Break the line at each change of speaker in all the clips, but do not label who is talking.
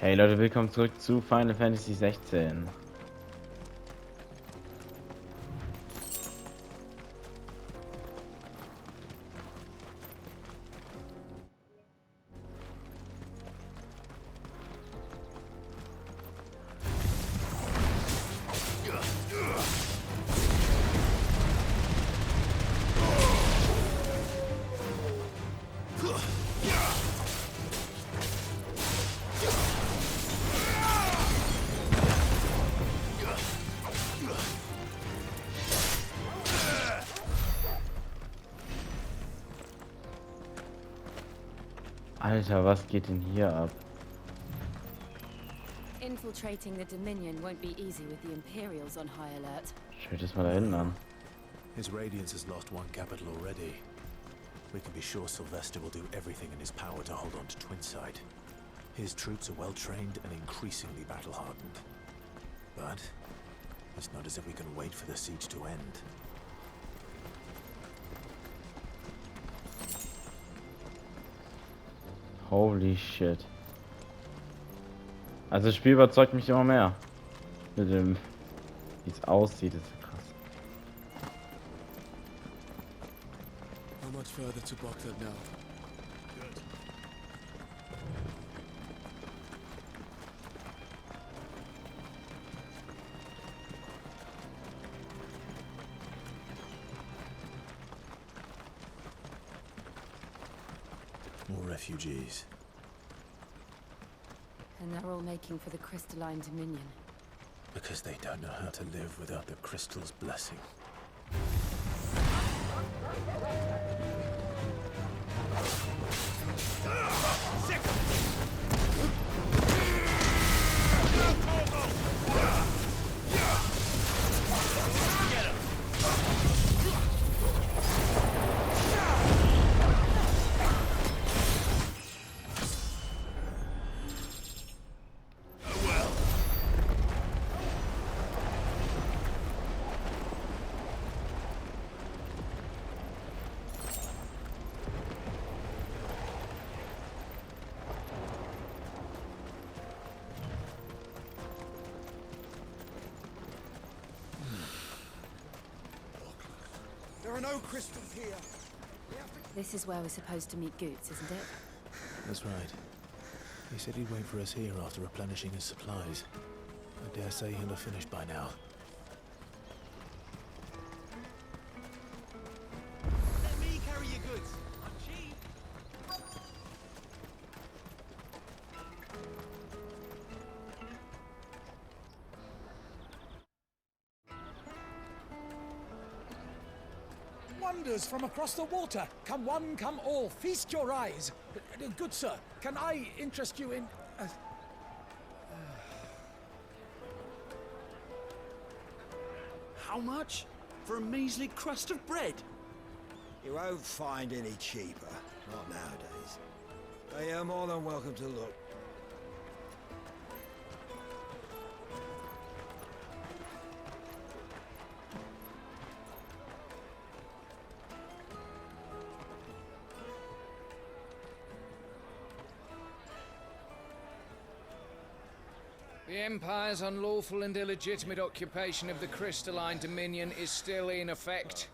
Hey Leute, willkommen zurück zu Final Fantasy 16. Alter, was geht denn hier ab?
Infiltrating the Dominion won't be easy with the Imperials on high alert.
Schau das mal da hinten an.
His Radiance has lost one capital already. We can be sure Sylvester will do everything in his power to hold on to Twinside. His troops are well trained and increasingly battle-hardened. But it's not as if we can wait for the siege to end.
Holy shit. Also das Spiel überzeugt mich immer mehr. Mit dem, wie es aussieht, ist krass.
How much further to Baghdad now?
More refugees.
And they're all making for the Crystalline Dominion.
Because they don't know how to live without the crystal's blessing.
There are no crystals here.
This is where we're supposed to meet Goots, isn't it?
That's right. He said he'd wait for us here after replenishing his supplies. I dare say he'll have finished by now.
Let me carry your goods. I'm cheap. Wonders from across the water. Come one, come all. Feast your eyes. Good sir, can I interest you in...
How much? For a measly crust of bread?
You won't find any cheaper, not nowadays. But you're more than welcome to look.
The Empire's unlawful and illegitimate occupation of the Crystalline Dominion is still in effect.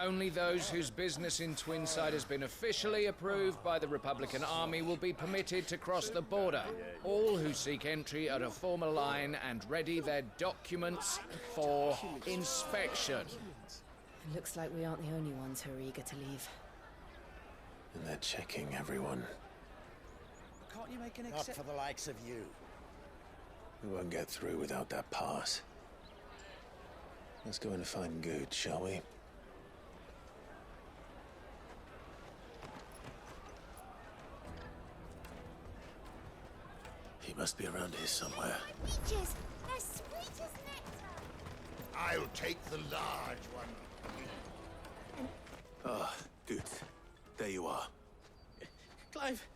Only those whose business in Twinside has been officially approved by the Republican Army will be permitted to cross the border. All who seek entry are to form a line and ready their documents for inspection.
It looks like we aren't the only ones who are eager to leave.
And they're checking everyone.
Can't you make an
Not for the likes of you.
We won't get through without that pass. Let's go in and find Good, shall we? He must be around here somewhere.
Peaches, they're sweet as nectar.
I'll take the large one.
Ah, Good. There you are.
Clive,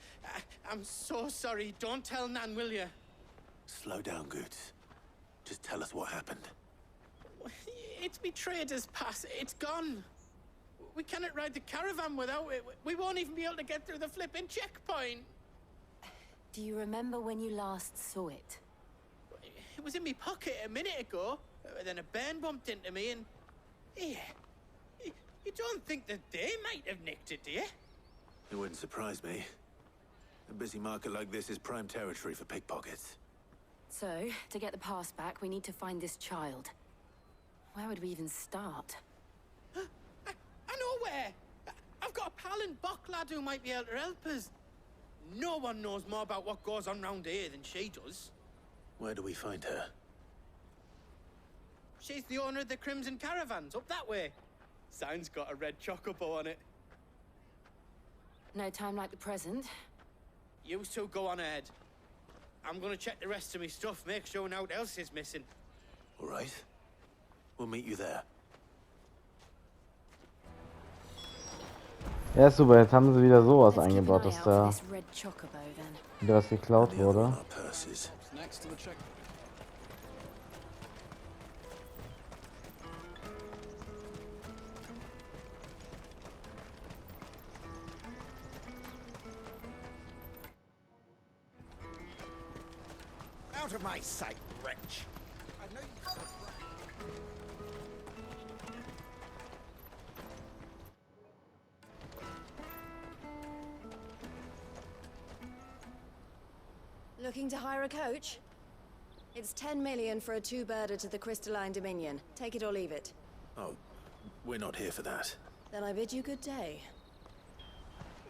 I'm so sorry. Don't tell Nan, will you?
Slow down, Good. Just tell us what happened.
It's me trader's pass. It's gone. We cannot ride the caravan without it. We won't even be able to get through the flipping checkpoint.
Do you remember when you last saw it?
It was in my pocket a minute ago. Then a bairn bumped into me and... Yeah. You don't think that they might have nicked it, do you?
It wouldn't surprise me. A busy market like this is prime territory for pickpockets.
So, to get the pass back, we need to find this child. Where would we even start?
I know where! I've got a pal in Bocklad who might be able to help us. No one knows more about what goes on round here than she does.
Where do we find her?
She's the owner of the Crimson Caravans, up that way. Sign's got a red chocobo on it.
No time like the present.
You two go on ahead. I'm gonna check the rest of my stuff, make sure nothing else is missing.
All right. We'll meet you there.
Ja, ist super. Jetzt haben sie wieder sowas
Let's keep an
eingebaut,
eye
dass
out for
da
this red chocobo then.
wieder was geklaut
And the other
wurde.
on our purses.
Next to the check.
Out of my sight, wretch! I know you...
Looking to hire a coach? It's 10 million for a two-birder to the Crystalline Dominion. Take it or leave it.
Oh, we're not here for that.
Then I bid you good day.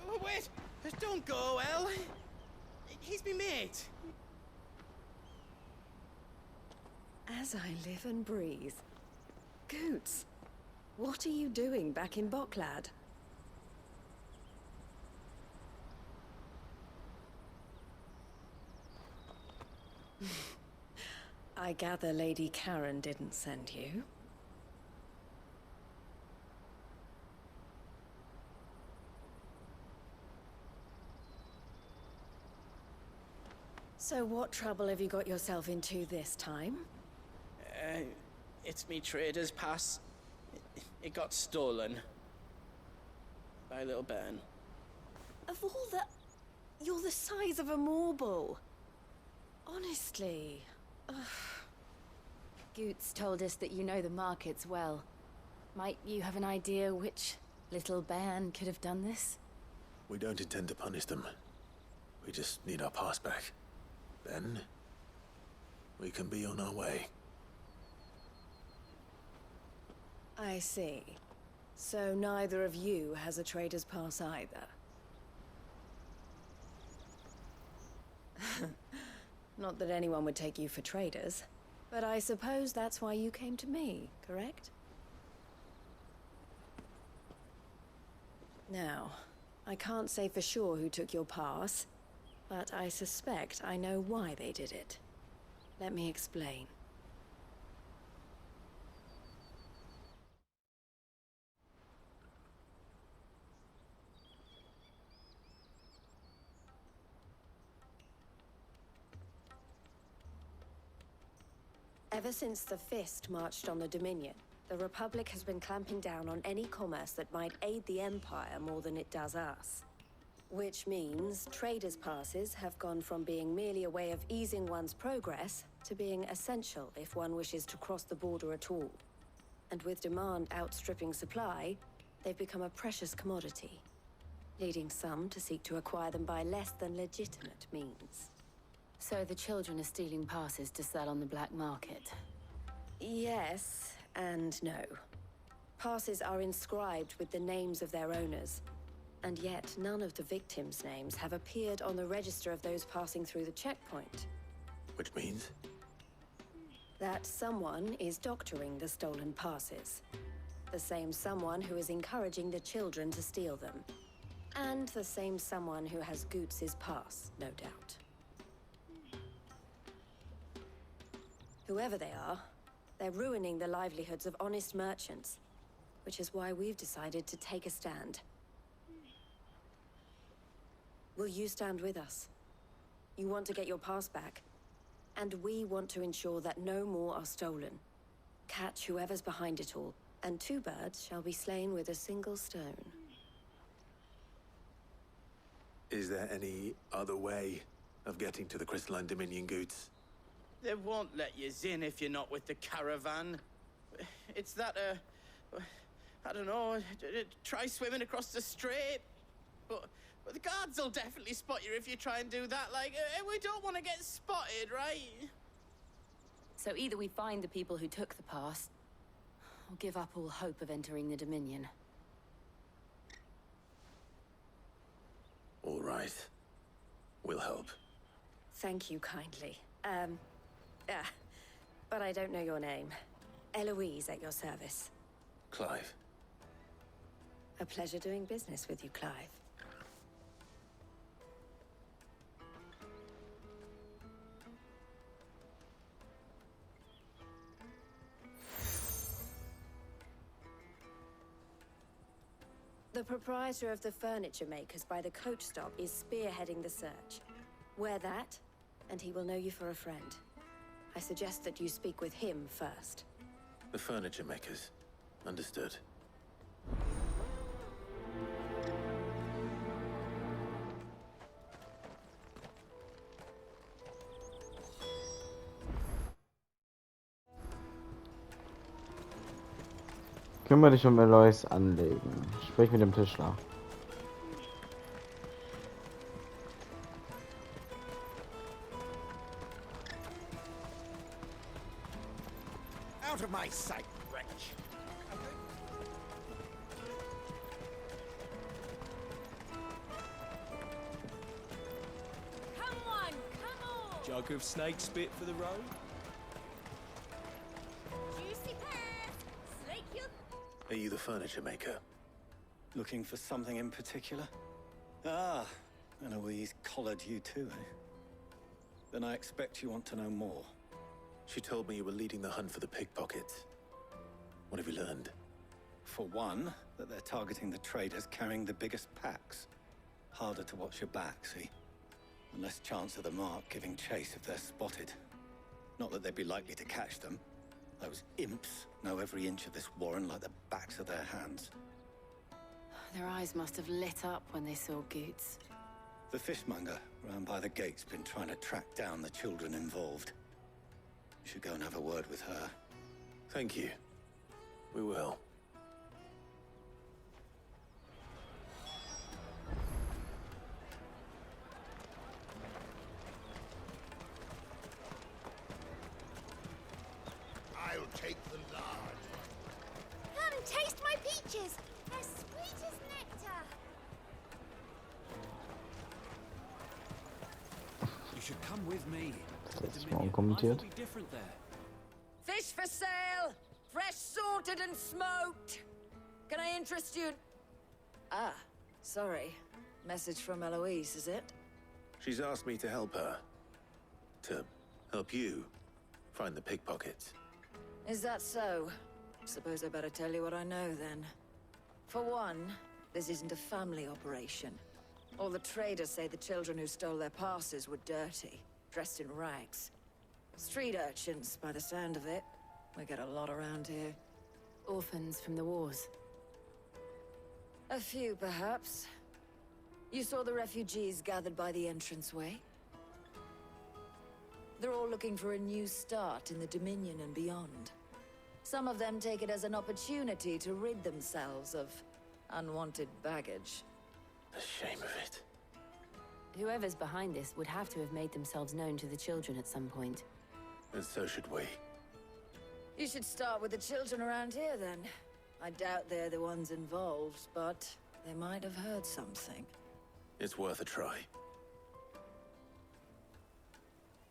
Oh, wait! Don't go, El. He's me mate.
As I live and breathe. Goots, what are you doing back in Bocklad? I gather Lady Karen didn't send you. So what trouble have you got yourself into this time?
It's me trader's pass. It got stolen. By a little bairn.
Of all the... You're the size of a marble. Honestly. Ugh.
Goots told us that you know the markets well. Might you have an idea which little bairn could have done this?
We don't intend to punish them. We just need our pass back. Then, we can be on our way.
I see. So neither of you has a trader's pass either. Not that anyone would take you for traders, but I suppose that's why you came to me, correct? Now, I can't say for sure who took your pass, but I suspect I know why they did it. Let me explain. Ever since the Fist marched on the Dominion, the Republic has been clamping down on any commerce that might aid the Empire more than it does us. Which means traders' passes have gone from being merely a way of easing one's progress to being essential if one wishes to cross the border at all. And with demand outstripping supply, they've become a precious commodity, leading some to seek to acquire them by less than legitimate means.
So the children are stealing passes to sell on the black market.
Yes and no. Passes are inscribed with the names of their owners, and yet none of the victims' names have appeared on the register of those passing through the checkpoint.
Which means?
That someone is doctoring the stolen passes. The same someone who is encouraging the children to steal them. And the same someone who has Goots' pass, no doubt. Whoever they are, they're ruining the livelihoods of honest merchants, which is why we've decided to take a stand. Will you stand with us? You want to get your pass back, and we want to ensure that no more are stolen. Catch whoever's behind it all, and two birds shall be slain with a single stone.
Is there any other way of getting to the Crystalline Dominion, Goots?
They won't let you in if you're not with the caravan. It's that, I don't know, try swimming across the strait. But the guards will definitely spot you if you try and do that. Like, we don't want to get spotted, right?
So either we find the people who took the pass, or give up all hope of entering the Dominion.
All right. We'll help.
Thank you kindly. But I don't know your name. Eloise at your service.
Clive.
A pleasure doing business with you, Clive. The proprietor of the furniture makers by the coach stop is spearheading the search. Wear that, and he will know you for a friend. I suggest that you speak with him first.
The furniture makers. Understood.
Kümmere dich um Eloys Anlegen. Sprich mit dem Tischler.
Out of my sight, wretch!
Come on, come on!
Jug of snake spit for the road?
Juicy pears! Slake your...
Are you the furniture maker?
Looking for something in particular? Ah, Eloise collared you too, eh? Then I expect you want to know more.
She told me you were leading the hunt for the pickpockets. What have you learned?
For one, that they're targeting the traders carrying the biggest packs. Harder to watch your back, see? And less chance of the mark giving chase if they're spotted. Not that they'd be likely to catch them. Those imps know every inch of this warren like the backs of their hands.
Their eyes must have lit up when they saw Goots.
The fishmonger round by the gate's been trying to track down the children involved. You should go and have a word with her.
Thank you. We will.
I'll take the large.
Come, taste my peaches! They're sweet as nectar!
You should come with me.
Jetzt mal unkommentiert.
Life will be different there.
Fish for sale! Fresh sorted and smoked! Can I interest you? Ah, sorry. Message from Eloise, is it?
She's asked me to help her. To help you find the pickpockets.
Is that so? Suppose I better tell you what I know then. For one, this isn't a family operation. All the traders say the children who stole their passes were dirty, dressed in rags. Street urchins, by the sound of it. We get a lot around here.
Orphans from the wars.
A few, perhaps. You saw the refugees gathered by the entranceway? They're all looking for a new start in the Dominion and beyond. Some of them take it as an opportunity to rid themselves of unwanted baggage.
The shame of it.
Whoever's behind this would have to have made themselves known to the children at some point.
And so should we.
You should start with the children around here, then. I doubt they're the ones involved, but they might have heard something.
It's worth a try.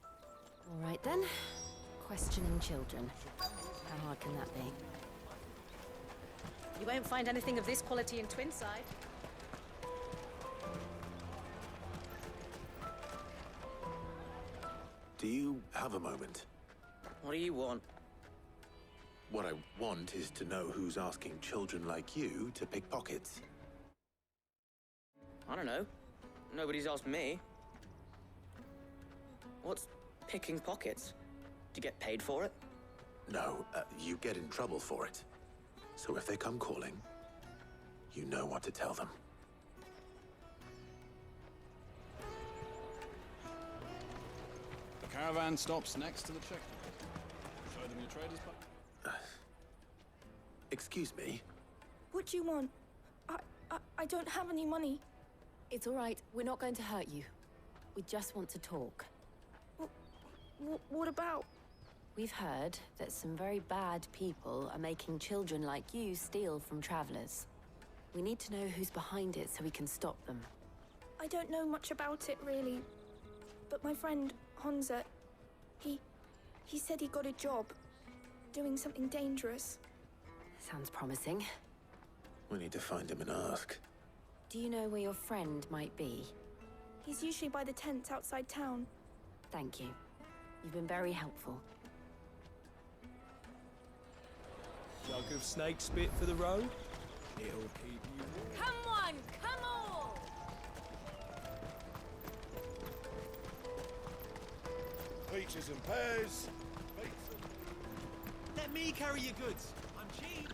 All right then. Questioning children. How hard can that be?
You won't find anything of this quality in Twinside.
Do you have a moment?
What do you want?
What I want is to know who's asking children like you to pick pockets.
I don't know. Nobody's asked me. What's picking pockets? Do you get paid for it?
No, you get in trouble for it. So if they come calling, you know what to tell them.
caravan stops next to the checkpoint. Show them your trader's pack.
Excuse me?
What do you want? I don't have any money.
It's all right. We're not going to hurt you. We just want to talk.
What about?
We've heard that some very bad people are making children like you steal from travelers. We need to know who's behind it so we can stop them.
I don't know much about it, really. But my friend, Honza, he said he got a job doing something dangerous.
Sounds promising.
We need to find him and ask.
Do you know where your friend might be?
He's usually by the tents outside town.
Thank you. You've been very helpful.
Jug of snake spit for the road? It'll keep you warm.
Come on, come on!
Peaches and pears.
Let me carry your goods. I'm cheap.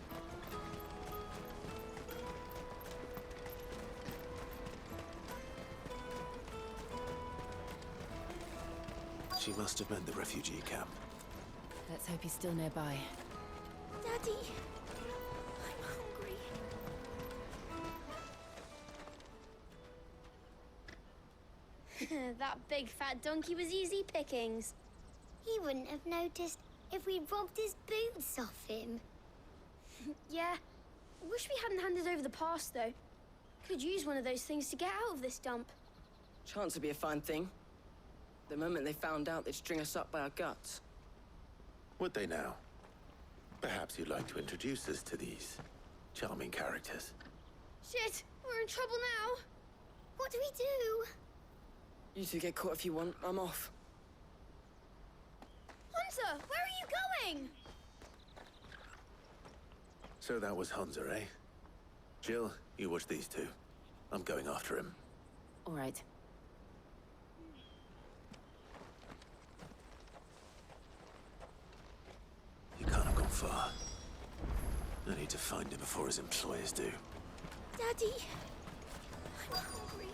She must have meant the refugee camp.
Let's hope he's still nearby.
Daddy, I'm hungry.
That big fat donkey was easy pickings. He wouldn't have noticed if we'd robbed his boots off him.
Yeah. Wish we hadn't handed over the pass, though. Could use one of those things to get out of this dump.
Chance would be a fine thing. The moment they found out, they'd string us up by our guts.
Would they now? Perhaps you'd like to introduce us to these charming characters.
Shit, we're in trouble now.
What do we do?
You two get caught if you want. I'm off.
Hunter, where are you going?
So that was Hunter, eh? Jill, you watch these two. I'm going after him.
All right.
He can't have gone far. I need to find him before his employers do.
Daddy, I'm hungry.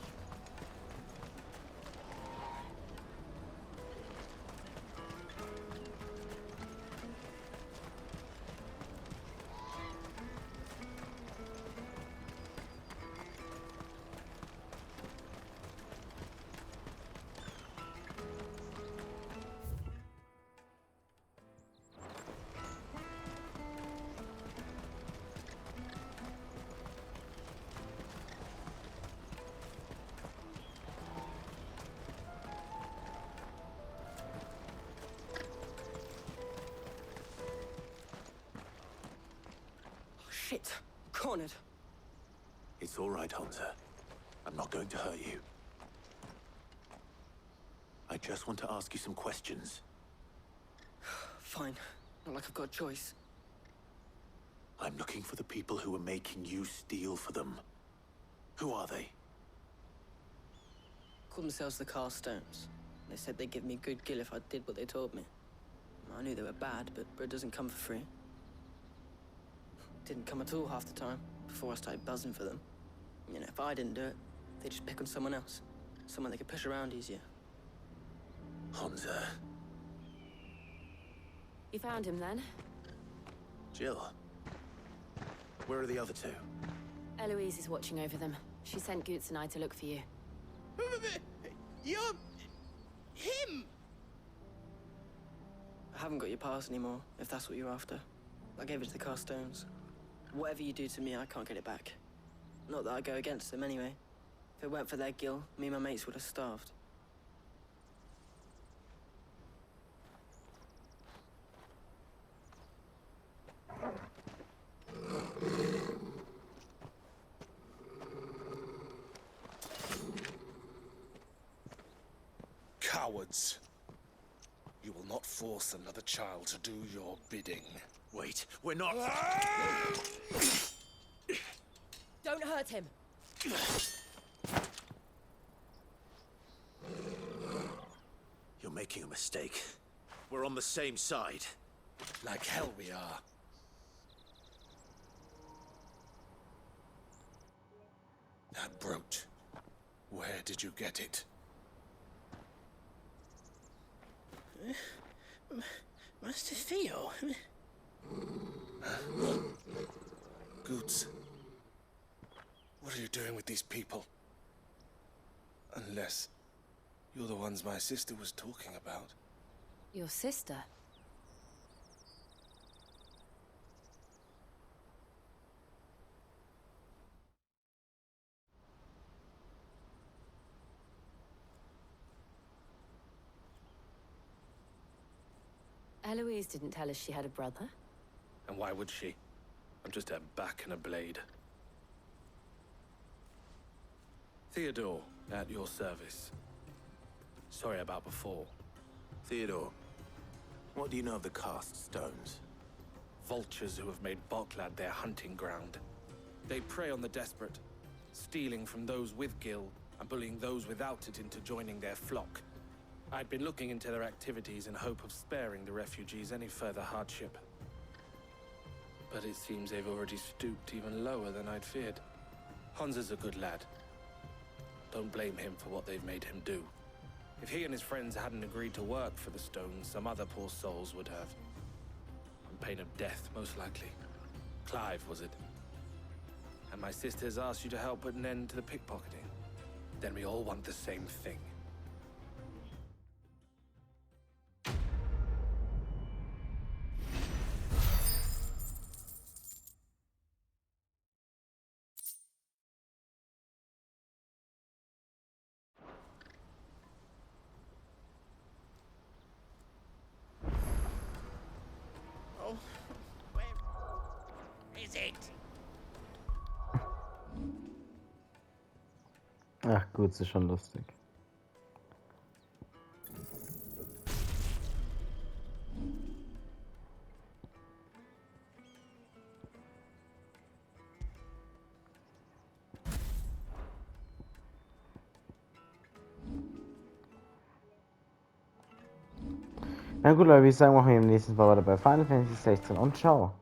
Shit. Cornered.
It's all right, Hunter. I'm not going to hurt you. I just want to ask you some questions.
Fine. Not like I've got a choice.
I'm looking for the people who are making you steal for them. Who are they?
Call themselves the Carstones. They said they'd give me good gill if I did what they told me. I knew they were bad, but bread doesn't come for free. Didn't come at all half the time, before I started buzzing for them. You know, if I didn't do it, they'd just pick on someone else. Someone they could push around easier.
Hunter.
You found him then?
Jill. Where are the other two?
Eloise is watching over them. She sent Goots and I to look for you.
You're... him!
I haven't got your pass anymore, if that's what you're after. I gave it to the Carstones. Whatever you do to me, I can't get it back. Not that I go against them anyway. If it weren't for their gill, me and my mates would have starved.
Cowards. You will not force another child to do your bidding.
Wait, we're not...
Don't hurt him.
You're making a mistake. We're on the same side.
Like hell we are. That brooch. Where did you get it?
Master Theo?
Goods. What are you doing with these people? Unless you're the ones my sister was talking about.
Your sister? Eloise didn't tell us she had a brother.
And why would she? I'm just a back and a blade. Theodore, at your service. Sorry about before.
Theodore, what do you know of the cast stones?
Vultures who have made Boklad their hunting ground. They prey on the desperate, stealing from those with gil and bullying those without it into joining their flock. I'd been looking into their activities in hope of sparing the refugees any further hardship. But it seems they've already stooped even lower than I'd feared. Hans is a good lad. Don't blame him for what they've made him do. If he and his friends hadn't agreed to work for the stones, some other poor souls would have. On pain of death, most likely. Clive, was it? And my sisters asked you to help put an end to the pickpocketing. Then we all want the same thing.
Oh, where is it?
Ach gut, ist schon lustig. Na gut, Leute, würde ich sagen, machen wir im nächsten Mal weiter bei Final Fantasy 16 und ciao.